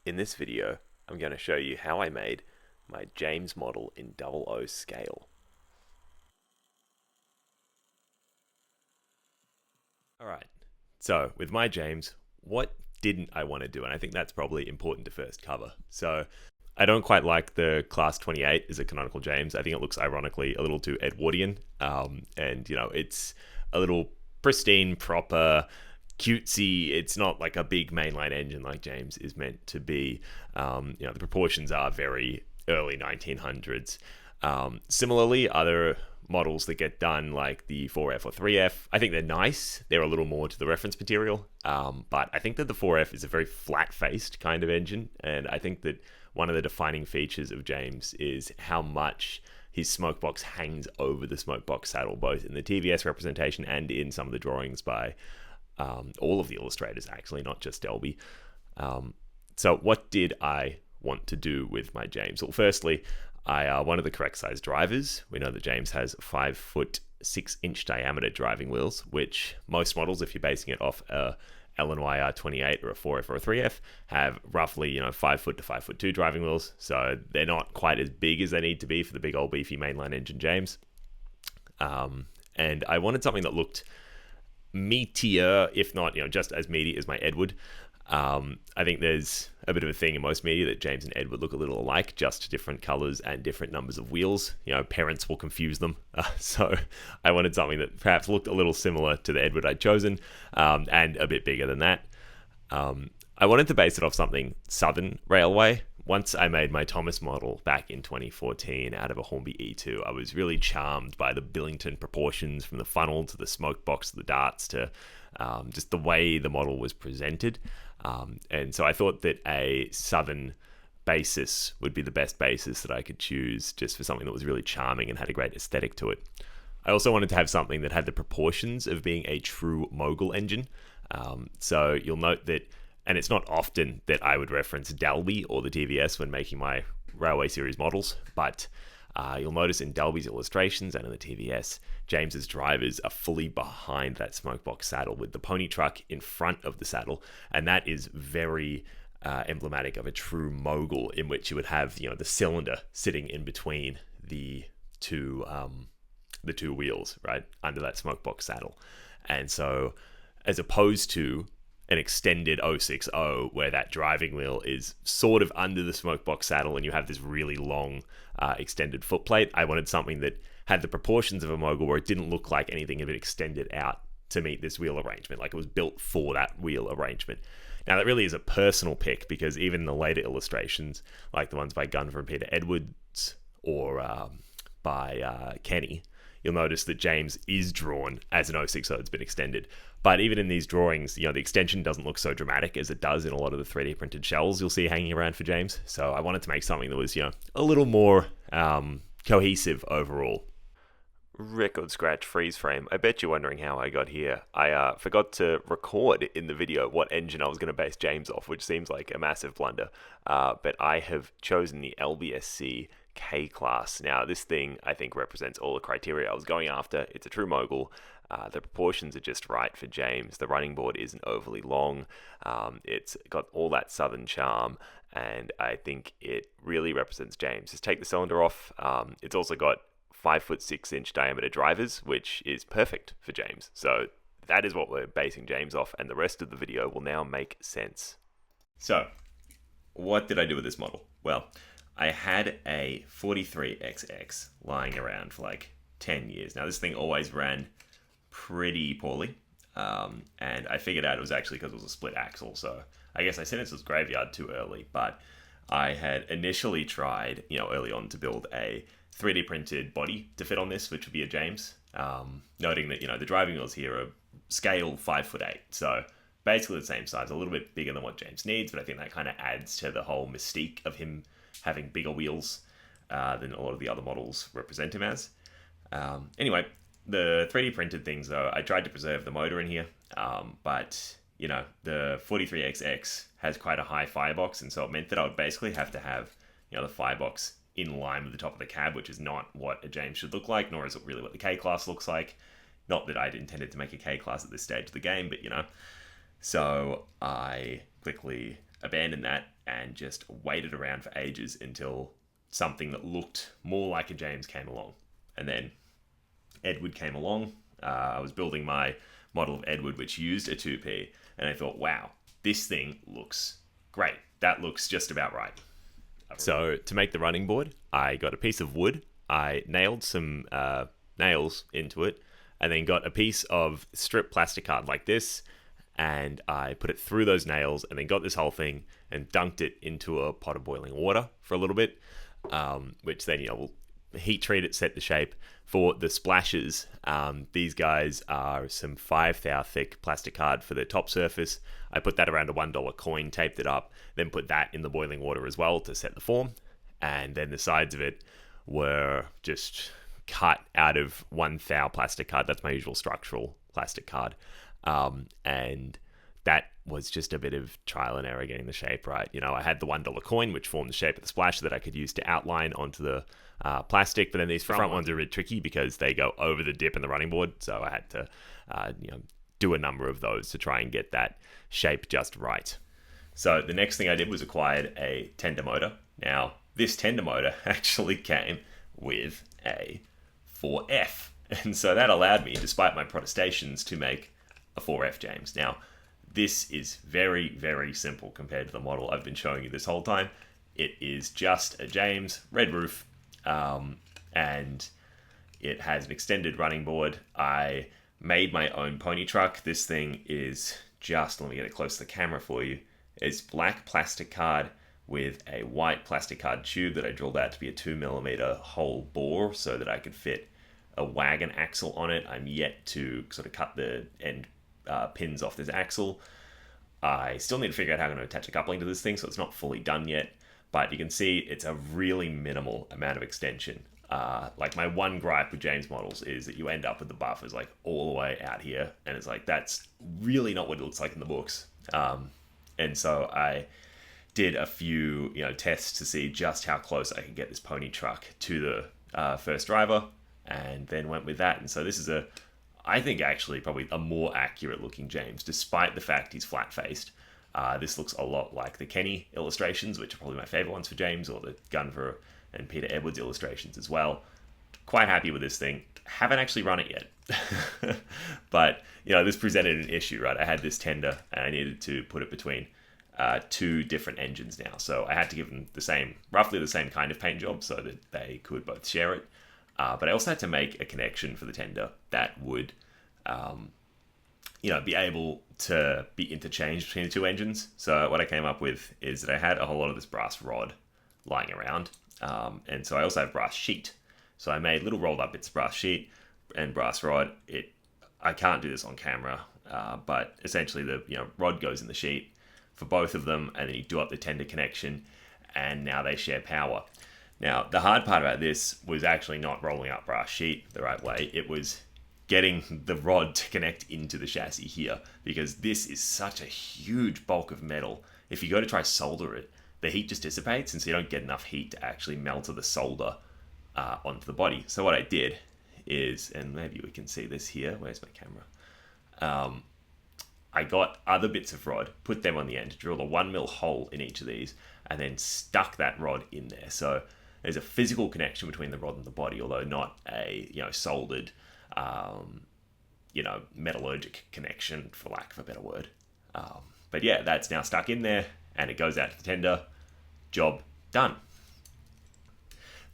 In this video, I'm going to show you how I made my James model in 00 scale. Alright, so with my James, what didn't I want to do? And I think that's probably important to first cover. So I don't quite like the class 28 as a canonical James. I think it looks ironically a little too Edwardian. It's a little pristine, proper, cutesy. It's not like a big mainline engine like James is meant to be. The proportions are very early 1900s. Similarly, other models that get done like the 4F or 3F, I think they're nice. They're a little more to the reference material. But I think that the 4F is a very flat-faced kind of engine. And I think that one of the defining features of James is how much his smokebox hangs over the smokebox saddle, both in the TVS representation and in some of the drawings by all of the illustrators, actually, not just Delby. So what did I want to do with my James? Well, firstly, I wanted the correct size drivers. We know that James has 5-foot 6-inch diameter driving wheels, which most models, if you're basing it off a LNY R28 or a 4F or a 3F, have roughly 5-foot to 5'2" driving wheels. So they're not quite as big as they need to be for the big old beefy mainline engine James. And I wanted something that looked meatier, if not just as meaty as my Edward. I think there's a bit of a thing in most media that James and Edward look a little alike, just different colors and different numbers of wheels. Parents will confuse them. So I wanted something that perhaps looked a little similar to the Edward I'd chosen, and a bit bigger than that. I wanted to base it off something Southern Railway. Once I made my Thomas model back in 2014 out of a Hornby E2, I was really charmed by the Billington proportions, from the funnel to the smoke box to the darts to just the way the model was presented. And so I thought that a Southern basis would be the best basis that I could choose, just for something that was really charming and had a great aesthetic to it. I also wanted to have something that had the proportions of being a true mogul engine. So you'll note that, and it's not often that I would reference Dalby or the TVS when making my Railway Series models, but you'll notice in Dalby's illustrations and in the TVS, James's drivers are fully behind that smokebox saddle with the pony truck in front of the saddle, and that is very emblematic of a true mogul, in which you would have the cylinder sitting in between the two wheels, right under that smokebox saddle. And so, as opposed to an extended 060 where that driving wheel is sort of under the smokebox saddle and you have this really long extended footplate, I wanted something that had the proportions of a mogul where it didn't look like anything had been extended out to meet this wheel arrangement, like it was built for that wheel arrangement. Now that really is a personal pick, because even the later illustrations, like the ones by Gunver and Peter Edwards or by Kenny, you'll notice that James is drawn as an 060 that's been extended. But even in these drawings, the extension doesn't look so dramatic as it does in a lot of the 3D printed shells you'll see hanging around for James. So I wanted to make something that was, a little more cohesive overall. Record scratch freeze frame. I bet you're wondering how I got here. I forgot to record in the video what engine I was going to base James off, which seems like a massive blunder. But I have chosen the LBSC K-Class. Now, this thing, I think, represents all the criteria I was going after. It's a true mogul. The proportions are just right for James. The running board isn't overly long. It's got all that southern charm, and I think it really represents James. Just take the cylinder off. It's also got 5-foot 6-inch diameter drivers, which is perfect for James. So that is what we're basing James off, and the rest of the video will now make sense. So, what did I do with this model? Well, I had a 43XX lying around for like 10 years. Now, this thing always ran pretty poorly, and I figured out it was actually because it was a split axle. So I guess I sent it to this graveyard too early, but I had initially tried, early on, to build a 3D printed body to fit on this, which would be a James, noting that, the driving wheels here are scale 5'8", so basically the same size, a little bit bigger than what James needs, but I think that kind of adds to the whole mystique of him having bigger wheels than a lot of the other models represent him as. Anyway, the 3D printed things, though, I tried to preserve the motor in here, but, the 43XX has quite a high firebox, and so it meant that I would basically have to have, the firebox in line with the top of the cab, which is not what a James should look like, nor is it really what the K-Class looks like. Not that I'd intended to make a K-Class at this stage of the game, but, So I quickly abandoned that and just waited around for ages until something that looked more like a James came along. And then Edward came along. I was building my model of Edward, which used a 2P, and I thought, wow, this thing looks great. That looks just about right. So to make the running board, I got a piece of wood. I nailed some nails into it, and then got a piece of strip plastic card like this, and I put it through those nails, and then got this whole thing and dunked it into a pot of boiling water for a little bit, which then, will heat treat it, set the shape. For the splashes, these guys are some 5 thou thick plastic card for the top surface. I put that around a $1 coin, taped it up, then put that in the boiling water as well to set the form. And then the sides of it were just cut out of 1 thou plastic card. That's my usual structural plastic card. And that was just a bit of trial and error getting the shape right. I had the $1 coin, which formed the shape of the splash that I could use to outline onto the plastic, but then these front ones are a bit tricky because they go over the dip in the running board, so I had to do a number of those to try and get that shape just right. So the next thing I did was acquired a tender motor. Now, this tender motor actually came with a 4F, and so that allowed me, despite my protestations, to make a 4F James. Now, this is very, very simple compared to the model I've been showing you this whole time. It is just a James, red roof, and it has an extended running board. I made my own pony truck. This thing is just, let me get it close to the camera for you. It's black plastic card with a white plastic card tube that I drilled out to be a 2mm hole bore so that I could fit a wagon axle on it. I'm yet to sort of cut the end pins off this axle. I still need to figure out how I'm going to attach a coupling to this thing, so it's not fully done yet. But you can see it's a really minimal amount of extension. Like my one gripe with James models is that you end up with the buffers like all the way out here, and it's like that's really not what it looks like in the books. And so I did a few tests to see just how close I could get this pony truck to the first driver, and then went with that. And so this is I think actually probably a more accurate looking James, despite the fact he's flat faced. This looks a lot like the Kenny illustrations, which are probably my favorite ones for James, or the Gunver and Peter Edwards illustrations as well. Quite happy with this thing. Haven't actually run it yet. But, this presented an issue, right? I had this tender and I needed to put it between 2 different engines now. So I had to give them roughly the same kind of paint job so that they could both share it. But I also had to make a connection for the tender that would be able to be interchanged between the 2 engines. So what I came up with is that I had a whole lot of this brass rod lying around. And so I also have brass sheet. So I made little rolled up bits of brass sheet and brass rod. I can't do this on camera, but essentially the rod goes in the sheet for both of them, and then you do up the tender connection, and now they share power. Now, the hard part about this was actually not rolling up brass sheet the right way. It was getting the rod to connect into the chassis here, because this is such a huge bulk of metal. If you go to try solder it, the heat just dissipates, and so you don't get enough heat to actually melt the solder onto the body. So what I did is, and maybe we can see this here, where's my camera? I got other bits of rod, put them on the end, drilled a 1mm hole in each of these, and then stuck that rod in there. So there's a physical connection between the rod and the body, although not a soldered metallurgic connection, for lack of a better word. But yeah, that's now stuck in there, and it goes out to the tender. Job done.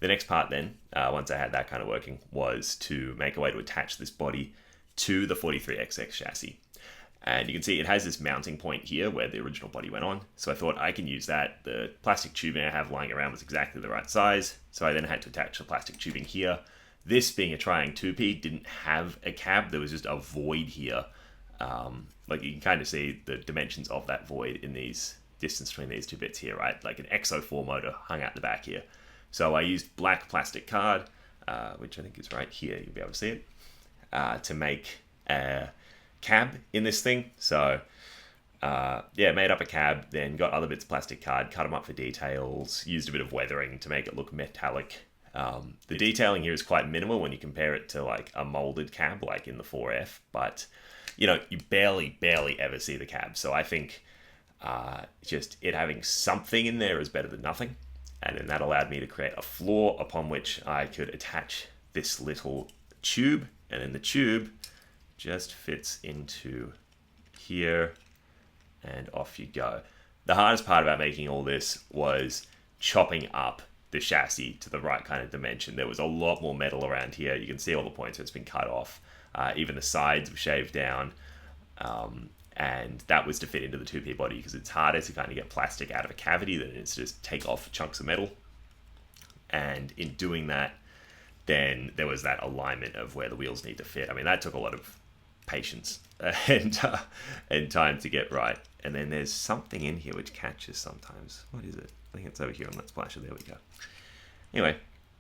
The next part then, once I had that kind of working, was to make a way to attach this body to the 43XX chassis. And you can see it has this mounting point here where the original body went on. So I thought I can use that. The plastic tubing I have lying around was exactly the right size. So I then had to attach the plastic tubing here. This, being a Triang 2P, didn't have a cab. There was just a void here. Like you can kind of see the dimensions of that void in these distance between these 2 bits here, right? Like an XO4 motor hung out the back here. So I used black plastic card, which I think is right here. You'll be able to see it, to make a cab in this thing. So made up a cab, then got other bits of plastic card, cut them up for details, used a bit of weathering to make it look metallic. The detailing here is quite minimal when you compare it to like a molded cab like in the 4F, but you barely ever see the cab. So I think Just it having something in there is better than nothing. And then that allowed me to create a floor upon which I could attach this little tube, and then the tube just fits into here, and off you go. The hardest part about making all this was chopping up the chassis to the right kind of dimension. There was a lot more metal around here. You can see all the points where it's been cut off. Even the sides were shaved down. And that was to fit into the 2P body, because it's harder to kind of get plastic out of a cavity than it is to just take off chunks of metal. And in doing that, then there was that alignment of where the wheels need to fit. I mean, that took a lot of patience and time to get right. And then there's something in here which catches sometimes. What is it? I think it's over here on that splasher. There we go. Anyway,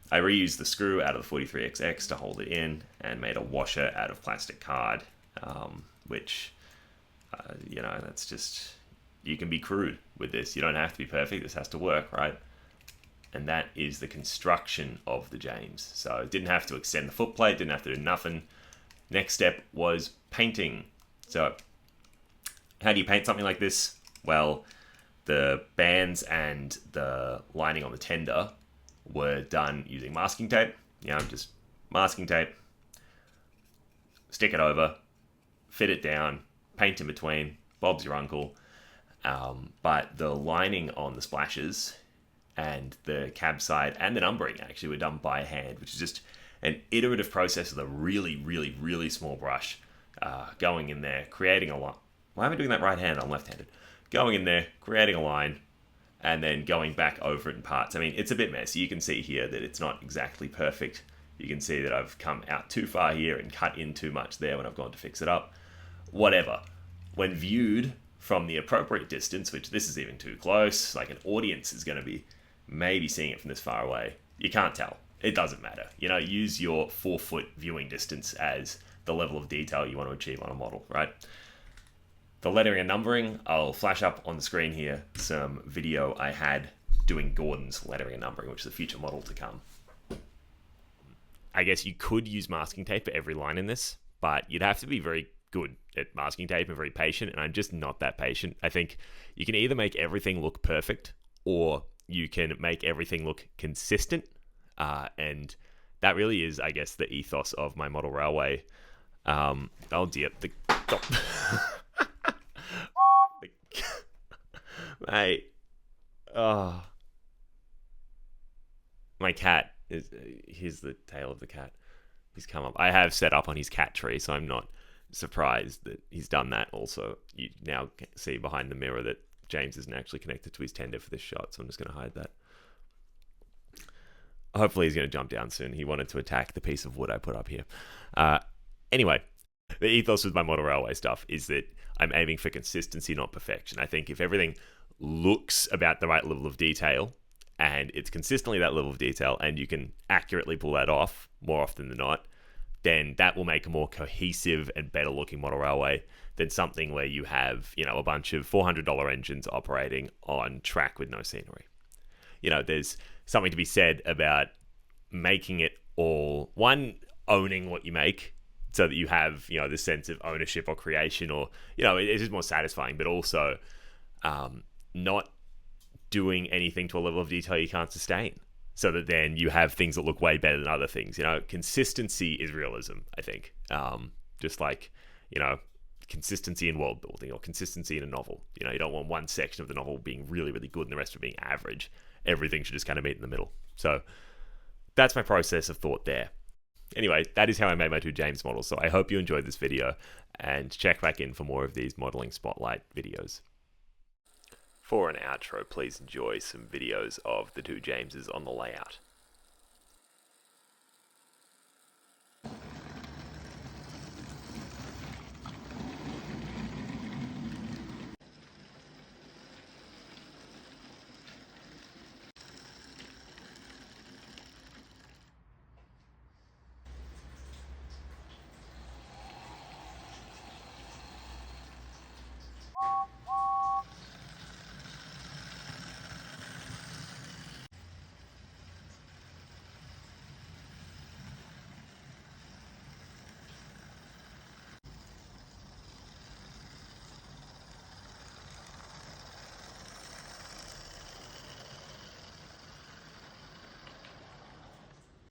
I reused the screw out of the 43XX to hold it in, and made a washer out of plastic card, which... you know, that's just, you can be crude with this. You don't have to be perfect. This has to work, right? And that is the construction of the James. So it didn't have to extend the footplate, didn't have to do nothing. Next step was painting. So how do you paint something like this? Well, the bands and the lining on the tender were done using masking tape. You know, just masking tape, stick it over, fit it down, paint in between, Bob's your uncle. But the lining on the splashes and the cab side and the numbering actually were done by hand, which is just an iterative process with a really, really, really small brush. Going in there, creating a line. Why am I doing that right hand? I'm left-handed. Going in there, creating a line, and then going back over it in parts. I mean, it's a bit messy. You can see here that it's not exactly perfect. You can see that I've come out too far here and cut in too much there when I've gone to fix it up. Whatever. When viewed from the appropriate distance, which this is even too close, like an audience is going to be maybe seeing it from this far away. You can't tell. It doesn't matter. You know, use your 4-foot viewing distance as the level of detail you want to achieve on a model, right? The lettering and numbering, I'll flash up on the screen here some video I had doing Gordon's lettering and numbering, which is a future model to come. I guess you could use masking tape for every line in this, but you'd have to be very good at masking tape and very patient, and I'm just not that patient. I think you can either make everything look perfect, or you can make everything look consistent, and that really is, I guess, the ethos of my model railway. Oh dear, mate, oh, my cat is, here's the tail of the cat. He's come up. I have set up on his cat tree, so I'm not surprised that he's done that. Also, you now see behind the mirror that James isn't actually connected to his tender for this shot, so I'm just going to hide that. Hopefully he's going to jump down soon. He wanted to attack the piece of wood I put up here. Anyway, the ethos with my model railway stuff is that I'm aiming for consistency, not perfection. I think if everything looks about the right level of detail, and it's consistently that level of detail, and you can accurately pull that off more often than not, then that will make a more cohesive and better looking model railway than something where you have, you know, a bunch of $400 engines operating on track with no scenery. You know, there's something to be said about making it all, one, owning what you make so that you have, you know, this sense of ownership or creation, or, you know, it is more satisfying, but also not doing anything to a level of detail you can't sustain, so that then you have things that look way better than other things. You know, consistency is realism, I think. Just like, you know, consistency in world building or consistency in a novel. You know, you don't want one section of the novel being really, really good and the rest of it being average. Everything should just kind of meet in the middle. So that's my process of thought there. Anyway, that is how I made my 2 James models. So I hope you enjoyed this video, and check back in for more of these modeling spotlight videos. For an outro, please enjoy some videos of the 2 Jameses on the layout.